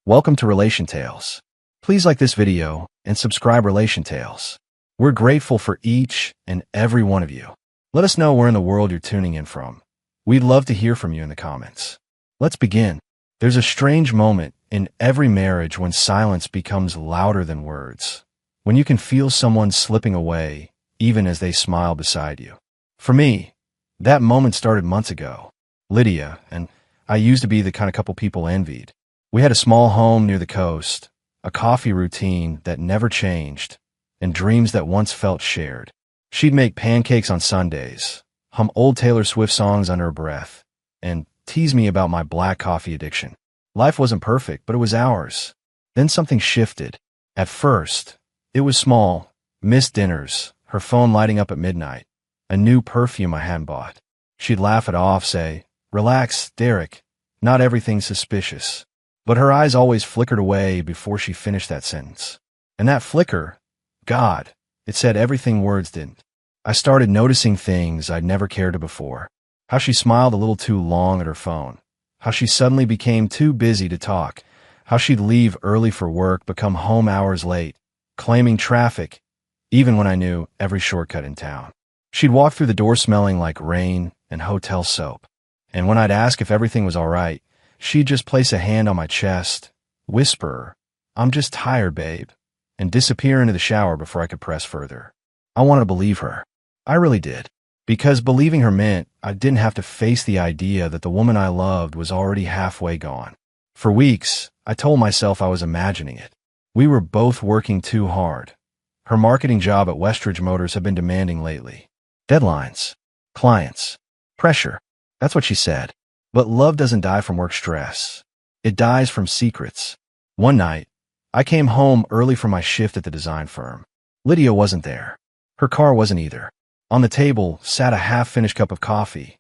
Welcome to Relation Tales. Please like this video and subscribe Relation Tales. We're grateful for each and every one of you. Let us know where in the world you're tuning in from. We'd love to hear from you in the comments. Let's begin. There's a strange moment in every marriage when silence becomes louder than words. When you can feel someone slipping away, even as they smile beside you. For me, that moment started months ago. Lydia and I used to be the kind of couple people envied. We had a small home near the coast, a coffee routine that never changed, and dreams that once felt shared. She'd make pancakes on Sundays, hum old Taylor Swift songs under her breath, and tease me about my black coffee addiction. Life wasn't perfect, but it was ours. Then something shifted. At first, it was small, missed dinners, her phone lighting up at midnight, a new perfume I hadn't bought. She'd laugh it off, say, "Relax, Derek, not everything's suspicious." But her eyes always flickered away before she finished that sentence. And that flicker, God, it said everything words didn't. I started noticing things I'd never cared to before. How she smiled a little too long at her phone. How she suddenly became too busy to talk. How she'd leave early for work but come home hours late, claiming traffic, even when I knew every shortcut in town. She'd walk through the door smelling like rain and hotel soap. And when I'd ask if everything was all right, she'd just place a hand on my chest, whisper, "I'm just tired, babe," and disappear into the shower before I could press further. I wanted to believe her. I really did. Because believing her meant I didn't have to face the idea that the woman I loved was already halfway gone. For weeks, I told myself I was imagining it. We were both working too hard. Her marketing job at Westridge Motors had been demanding lately. Deadlines, clients, pressure. That's what she said. But love doesn't die from work stress. It dies from secrets. One night, I came home early from my shift at the design firm. Lydia wasn't there. Her car wasn't either. On the table sat a half-finished cup of coffee,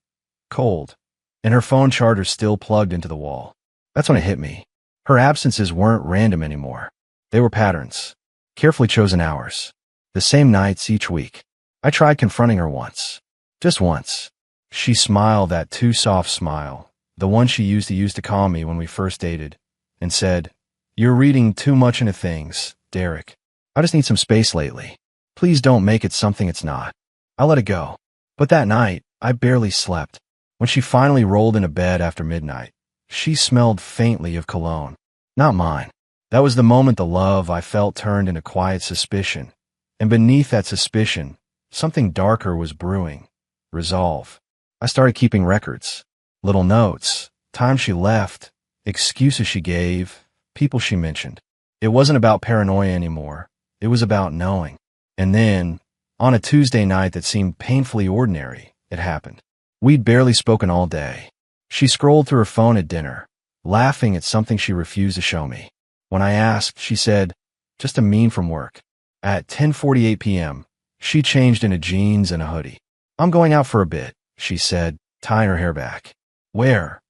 cold, and her phone charger still plugged into the wall. That's when it hit me. Her absences weren't random anymore. They were patterns, carefully chosen hours, the same nights each week. I tried confronting her once, just once. She smiled that too soft smile, the one she used to calm me when we first dated, and said, "You're reading too much into things, Derek. I just need some space lately. Please don't make it something it's not." I let it go. But that night, I barely slept. When she finally rolled into bed after midnight, she smelled faintly of cologne. Not mine. That was the moment the love I felt turned into quiet suspicion. And beneath that suspicion, something darker was brewing. Resolve. I started keeping records. Little notes, time she left, excuses she gave, people she mentioned. It wasn't about paranoia anymore. It was about knowing. And then, on a Tuesday night that seemed painfully ordinary, it happened. We'd barely spoken all day. She scrolled through her phone at dinner, laughing at something she refused to show me. When I asked, she said, "Just a meme from work." At 10:48 p.m., she changed into jeans and a hoodie. "I'm going out for a bit," she said, tying her hair back. "Where?"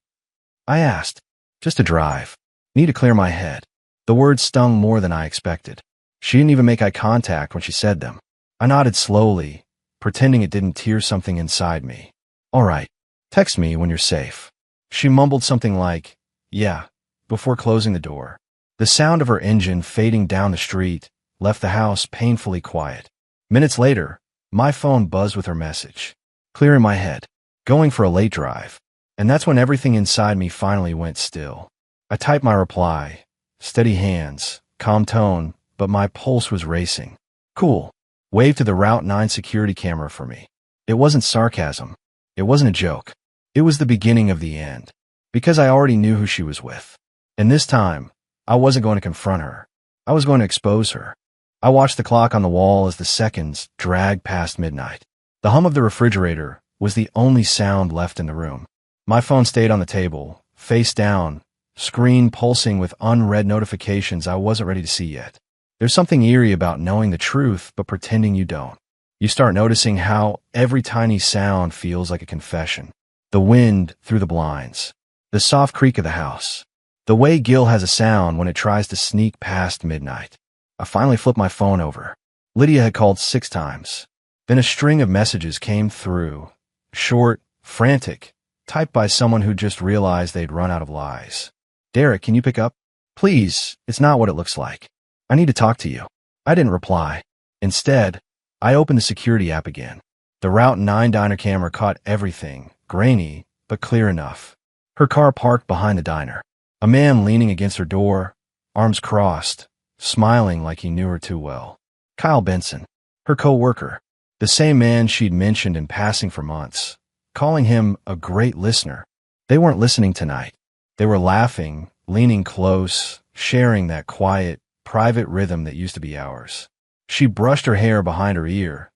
I asked. "Just a drive. Need to clear my head." The words stung more than I expected. She didn't even make eye contact when she said them. I nodded slowly, pretending it didn't tear something inside me. "All right. Text me when you're safe." She mumbled something like, "Yeah," before closing the door. The sound of her engine fading down the street left the house painfully quiet. Minutes later, my phone buzzed with her message. Clearing my head. Going for a late drive. And that's when everything inside me finally went still. I typed my reply. Steady hands, calm tone, but my pulse was racing. "Cool." Waved to the Route 9 security camera for me. It wasn't sarcasm. It wasn't a joke. It was the beginning of the end. Because I already knew who she was with. And this time, I wasn't going to confront her. I was going to expose her. I watched the clock on the wall as the seconds dragged past midnight. The hum of the refrigerator was the only sound left in the room. My phone stayed on the table, face down, screen pulsing with unread notifications I wasn't ready to see yet. There's something eerie about knowing the truth but pretending you don't. You start noticing how every tiny sound feels like a confession. The wind through the blinds. The soft creak of the house. The way Gil has a sound when it tries to sneak past midnight. I finally flipped my phone over. Lydia had called 6 times. Then a string of messages came through. Short, frantic, typed by someone who just realized they'd run out of lies. "Derek, can you pick up?" Please, it's not what it looks like. I need to talk to you. I didn't reply. Instead, I opened the security app again. The Route 9 diner camera caught everything, grainy, but clear enough. Her car parked behind the diner. A man leaning against her door, arms crossed, smiling like he knew her too well. Kyle Benson, her co-worker, the same man she'd mentioned in passing for months, calling him a great listener. They weren't listening tonight. They were laughing, leaning close, sharing that quiet, private rhythm that used to be ours. She brushed her hair behind her ear,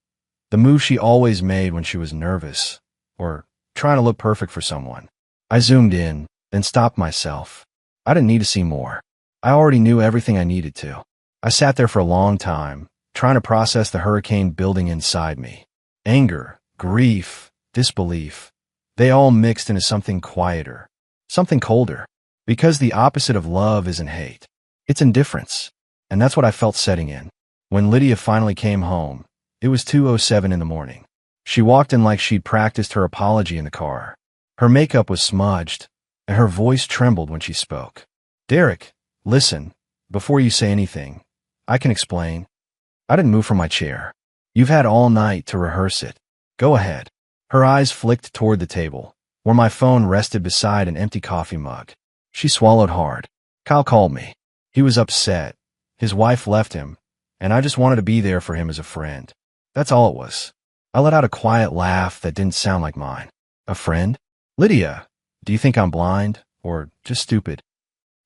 the move she always made when she was nervous or trying to look perfect for someone. I zoomed in, then stopped myself. I didn't need to see more. I already knew everything I needed to. I sat there for a long time, trying to process the hurricane building inside me. Anger, grief, disbelief. They all mixed into something quieter, something colder. Because the opposite of love isn't hate. It's indifference. And that's what I felt setting in. When Lydia finally came home, it was 2:07 in the morning. She walked in like she'd practiced her apology in the car. Her makeup was smudged, and her voice trembled when she spoke. Derek, listen, before you say anything, I can explain. I didn't move from my chair. You've had all night to rehearse it. Go ahead. Her eyes flicked toward the table, where my phone rested beside an empty coffee mug. She swallowed hard. Kyle called me. He was upset. His wife left him, and I just wanted to be there for him as a friend. That's all it was. I let out a quiet laugh that didn't sound like mine. A friend? Lydia, do you think I'm blind, or just stupid?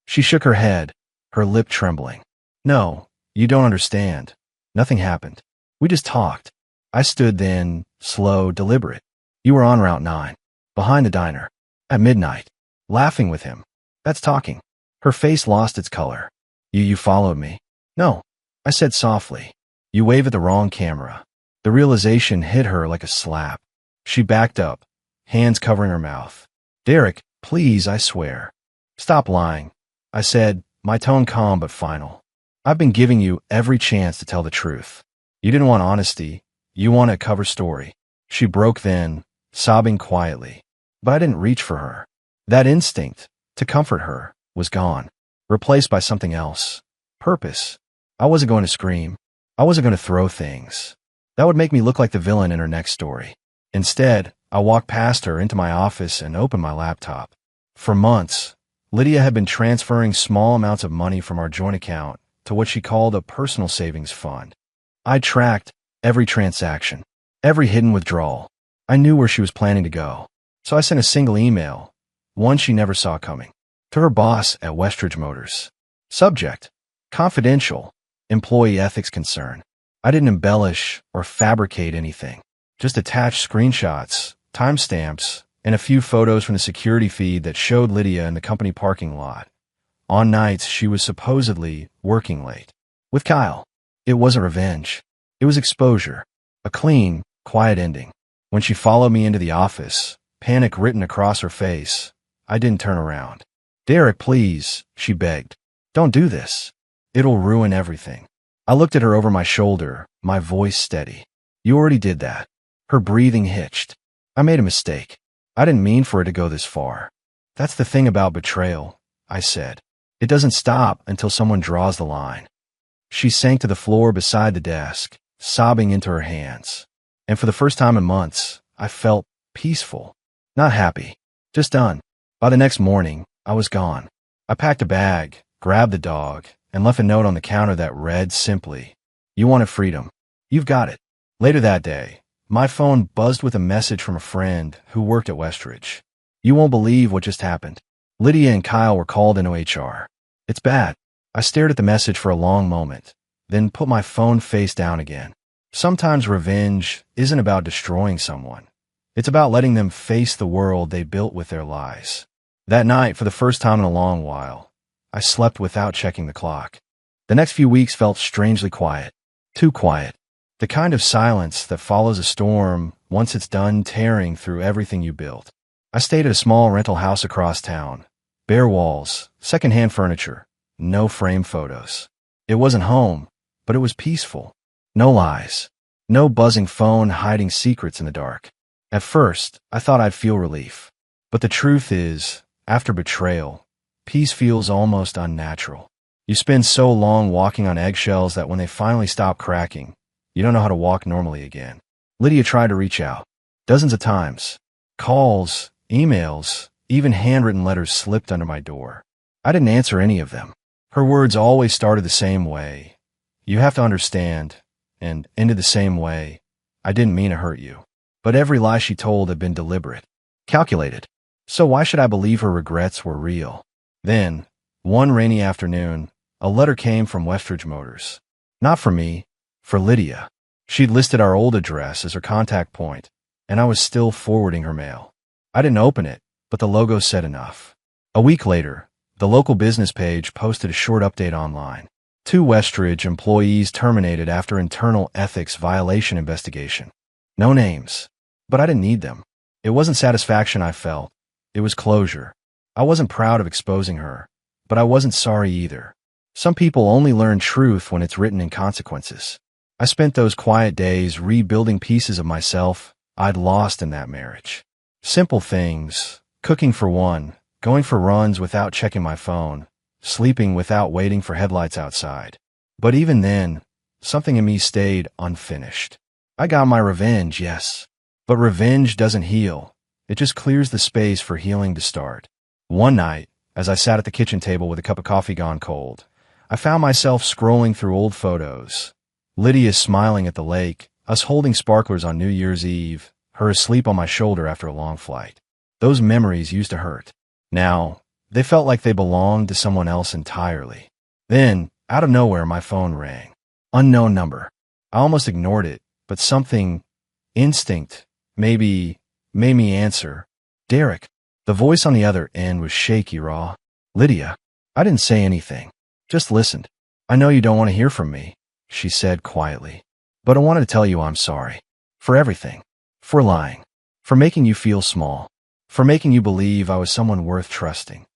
She shook her head, her lip trembling. No, you don't understand. Nothing happened. We just talked. I stood then, slow, deliberate. You were on Route 9, behind the diner, at midnight, laughing with him. That's talking. Her face lost its color. You followed me? No, I said softly. You waved at the wrong camera. The realization hit her like a slap. She backed up, hands covering her mouth. Derek, please, I swear. Stop lying. I said, my tone calm but final. I've been giving you every chance to tell the truth. You didn't want honesty. You want a cover story. She broke then, sobbing quietly. But I didn't reach for her. That instinct, to comfort her, was gone, replaced by something else. Purpose. I wasn't going to scream. I wasn't going to throw things. That would make me look like the villain in her next story. Instead, I walked past her into my office and opened my laptop. For months, Lydia had been transferring small amounts of money from our joint account to what she called a personal savings fund. I tracked every transaction, every hidden withdrawal. I knew where she was planning to go. So I sent a single email, one she never saw coming, to her boss at Westridge Motors. Subject: confidential, employee ethics concern. I didn't embellish or fabricate anything, just attached screenshots, timestamps, and a few photos from the security feed that showed Lydia in the company parking lot, on nights she was supposedly working late. With Kyle, it wasn't revenge. It was exposure, a clean, quiet ending. When she followed me into the office, panic written across her face, I didn't turn around. Derek, please, she begged. Don't do this. It'll ruin everything. I looked at her over my shoulder, my voice steady. You already did that. Her breathing hitched. I made a mistake. I didn't mean for it to go this far. That's the thing about betrayal, I said. It doesn't stop until someone draws the line. She sank to the floor beside the desk, sobbing into her hands. And for the first time in months, I felt peaceful. Not happy. Just done. By the next morning, I was gone. I packed a bag, grabbed the dog, and left a note on the counter that read simply, "You wanted freedom. You've got it." Later that day, my phone buzzed with a message from a friend who worked at Westridge. You won't believe what just happened. Lydia and Kyle were called into HR. It's bad. I stared at the message for a long moment, then put my phone face down again. Sometimes revenge isn't about destroying someone. It's about letting them face the world they built with their lies. That night, for the first time in a long while, I slept without checking the clock. The next few weeks felt strangely quiet. Too quiet. The kind of silence that follows a storm once it's done tearing through everything you built. I stayed at a small rental house across town. Bare walls, secondhand furniture, no frame photos. It wasn't home, but it was peaceful. No lies. No buzzing phone hiding secrets in the dark. At first, I thought I'd feel relief. But the truth is, after betrayal, peace feels almost unnatural. You spend so long walking on eggshells that when they finally stop cracking, you don't know how to walk normally again. Lydia tried to reach out. Dozens of times. Calls, emails, even handwritten letters slipped under my door. I didn't answer any of them. Her words always started the same way. You have to understand, and ended the same way. I didn't mean to hurt you. But every lie she told had been deliberate, calculated. So why should I believe her regrets were real? Then, one rainy afternoon, a letter came from Westridge Motors. Not for me, for Lydia. She'd listed our old address as her contact point, and I was still forwarding her mail. I didn't open it, but the logo said enough. A week later, the local business page posted a short update online. 2 Westridge employees terminated after internal ethics violation investigation. No names. But I didn't need them. It wasn't satisfaction I felt. It was closure. I wasn't proud of exposing her, but I wasn't sorry either. Some people only learn truth when it's written in consequences. I spent those quiet days rebuilding pieces of myself I'd lost in that marriage. Simple things, cooking for one, going for runs without checking my phone, sleeping without waiting for headlights outside. But even then, something in me stayed unfinished. I got my revenge, yes. But revenge doesn't heal. It just clears the space for healing to start. One night, as I sat at the kitchen table with a cup of coffee gone cold, I found myself scrolling through old photos. Lydia smiling at the lake, us holding sparklers on New Year's Eve, her asleep on my shoulder after a long flight. Those memories used to hurt. Now, they felt like they belonged to someone else entirely. Then, out of nowhere, my phone rang. Unknown number. I almost ignored it, but something, instinct, maybe, made me answer. Derek. The voice on the other end was shaky, raw. Lydia. I didn't say anything. Just listened. I know you don't want to hear from me, she said quietly. But I wanted to tell you I'm sorry. For everything. For lying. For making you feel small. For making you believe I was someone worth trusting.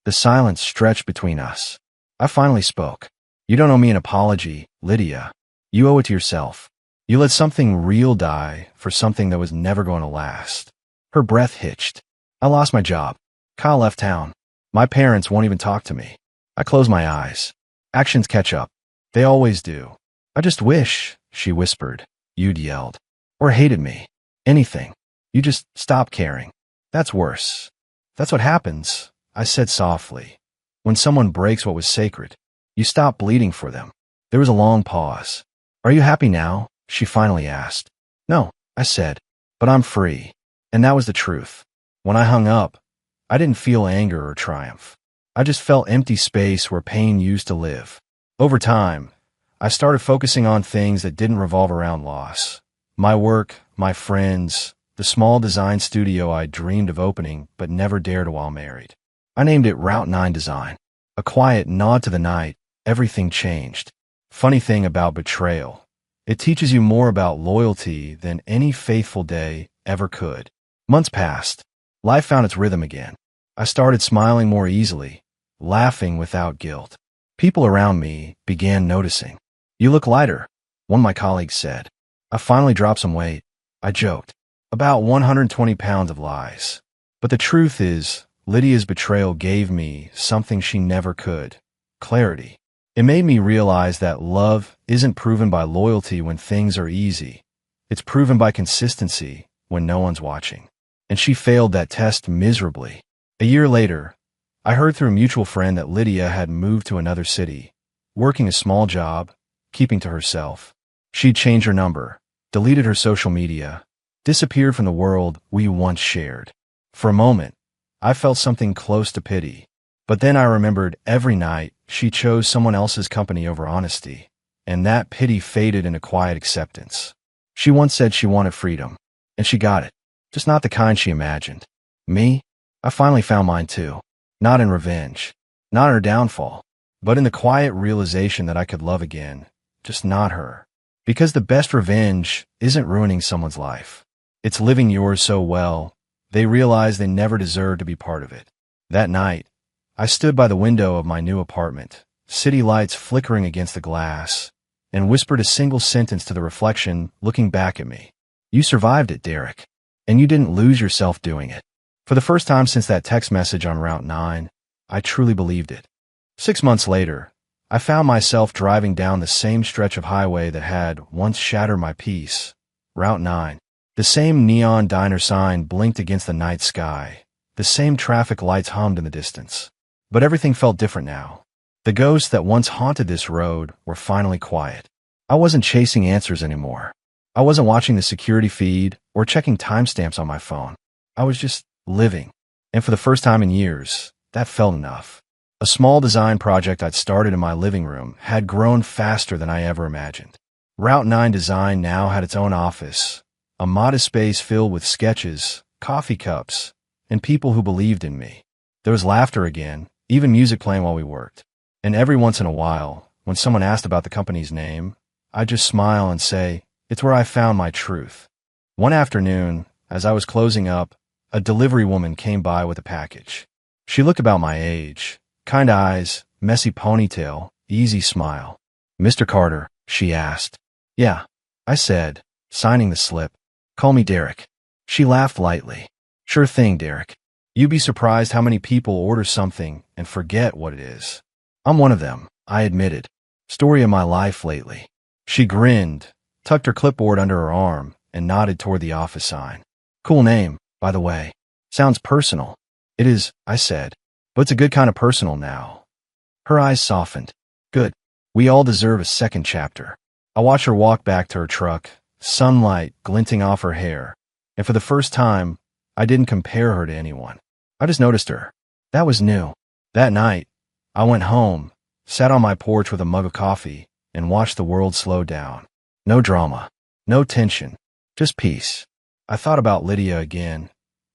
The silence stretched between us. I finally spoke. You don't owe me an apology, Lydia. You owe it to yourself. You let something real die for something that was never going to last. Her breath hitched. I lost my job. Kyle left town. My parents won't even talk to me. I close my eyes. Actions catch up. They always do. I just wish, she whispered, you'd yelled. Or hated me. Anything. You just stop caring. That's worse. That's what happens, I said softly. When someone breaks what was sacred, you stop bleeding for them. There was a long pause. Are you happy now? She finally asked. No, I said, but I'm free. And that was the truth. When I hung up, I didn't feel anger or triumph. I just felt empty space where pain used to live. Over time, I started focusing on things that didn't revolve around loss. My work, my friends, the small design studio I dreamed of opening but never dared while married. I named it Route 9 Design. A quiet nod to the night, everything changed. Funny thing about betrayal. It teaches you more about loyalty than any faithful day ever could. Months passed. Life found its rhythm again. I started smiling more easily, laughing without guilt. People around me began noticing. You look lighter, one of my colleagues said. I finally dropped some weight. I joked. About 120 pounds of lies. But the truth is, Lydia's betrayal gave me something she never could. Clarity. It made me realize that love isn't proven by loyalty when things are easy. It's proven by consistency when no one's watching. And she failed that test miserably. A year later, I heard through a mutual friend that Lydia had moved to another city, working a small job, keeping to herself. She'd changed her number, deleted her social media, disappeared from the world we once shared. For a moment, I felt something close to pity. But then I remembered every night she chose someone else's company over honesty, and that pity faded into quiet acceptance. She once said she wanted freedom, and she got it, just not the kind she imagined. Me? I finally found mine too. Not in revenge, not in her downfall, but in the quiet realization that I could love again, just not her. Because the best revenge isn't ruining someone's life. It's living yours so well, they realize they never deserve to be part of it. That night, I stood by the window of my new apartment, city lights flickering against the glass, and whispered a single sentence to the reflection looking back at me. You survived it, Derek. And you didn't lose yourself doing it. For the first time since that text message on Route 9, I truly believed it. 6 months later, I found myself driving down the same stretch of highway that had once shattered my peace, Route 9. The same neon diner sign blinked against the night sky. The same traffic lights hummed in the distance. But everything felt different now. The ghosts that once haunted this road were finally quiet. I wasn't chasing answers anymore. I wasn't watching the security feed or checking timestamps on my phone. I was just living. And for the first time in years, that felt enough. A small design project I'd started in my living room had grown faster than I ever imagined. Route 9 Design now had its own office, a modest space filled with sketches, coffee cups, and people who believed in me. There was laughter again, even music playing while we worked. And every once in a while, when someone asked about the company's name, I'd just smile and say, "It's where I found my truth." One afternoon, as I was closing up, a delivery woman came by with a package. She looked about my age, kind eyes, messy ponytail, easy smile. "Mr. Carter?" she asked. "Yeah," I said, signing the slip. "Call me Derek." She laughed lightly. "Sure thing, Derek. You'd be surprised how many people order something and forget what it is." "I'm one of them," I admitted. "Story of my life lately." She grinned, tucked her clipboard under her arm, and nodded toward the office sign. "Cool name, by the way. Sounds personal." "It is," I said, "but it's a good kind of personal now." Her eyes softened. "Good. We all deserve a second chapter." I watched her walk back to her truck, sunlight glinting off her hair, and for the first time, I didn't compare her to anyone. I just noticed her. That was new. That night, I went home, sat on my porch with a mug of coffee, and watched the world slow down. No drama, no tension, just peace. I thought about Lydia again,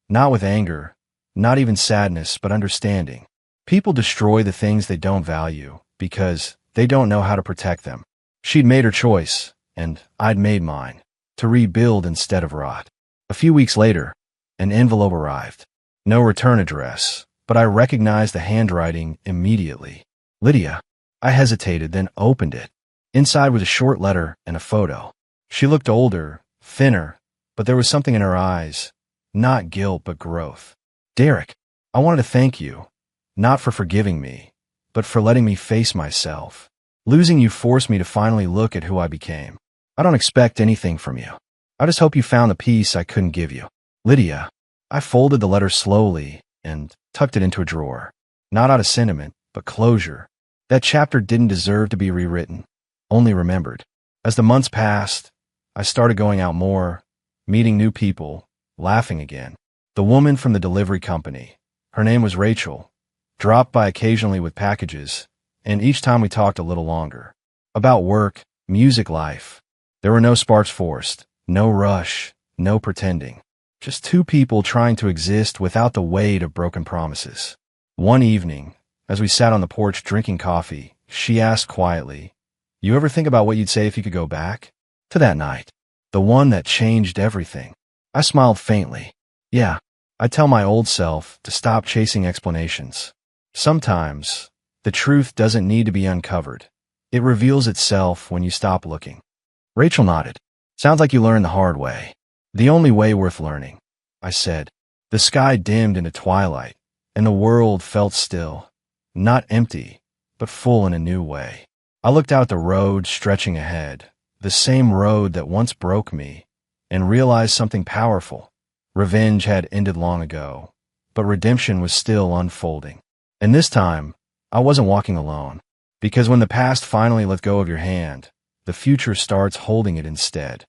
not with anger, not even sadness, but understanding. People destroy the things they don't value because they don't know how to protect them. She'd made her choice, and I'd made mine, to rebuild instead of rot. A few weeks later, an envelope arrived. No return address, but I recognized the handwriting immediately. "Lydia." I hesitated, then opened it. Inside was a short letter and a photo. She looked older, thinner, but there was something in her eyes, not guilt but growth. "Derek, I wanted to thank you, not for forgiving me, but for letting me face myself. Losing you forced me to finally look at who I became. I don't expect anything from you. I just hope you found the peace I couldn't give you. Lydia." I folded the letter slowly and tucked it into a drawer. Not out of sentiment, but closure. That chapter didn't deserve to be rewritten, only remembered. As the months passed, I started going out more, meeting new people, laughing again. The woman from the delivery company, her name was Rachel, dropped by occasionally with packages, and each time we talked a little longer. About work, music life. There were no sparks forced, no rush, no pretending. Just two people trying to exist without the weight of broken promises. One evening, as we sat on the porch drinking coffee, she asked quietly, "You ever think about what you'd say if you could go back?" To that night, the one that changed everything. I smiled faintly. Yeah, I'd tell my old self to stop chasing explanations. Sometimes, the truth doesn't need to be uncovered. It reveals itself when you stop looking. Rachel nodded. "Sounds like you learned the hard way." "The only way worth learning," I said. The sky dimmed into twilight, and the world felt still, not empty, but full in a new way. I looked out the road stretching ahead, the same road that once broke me, and realized something powerful. Revenge had ended long ago, but redemption was still unfolding. And this time, I wasn't walking alone, because when the past finally let go of your hand, the future starts holding it instead.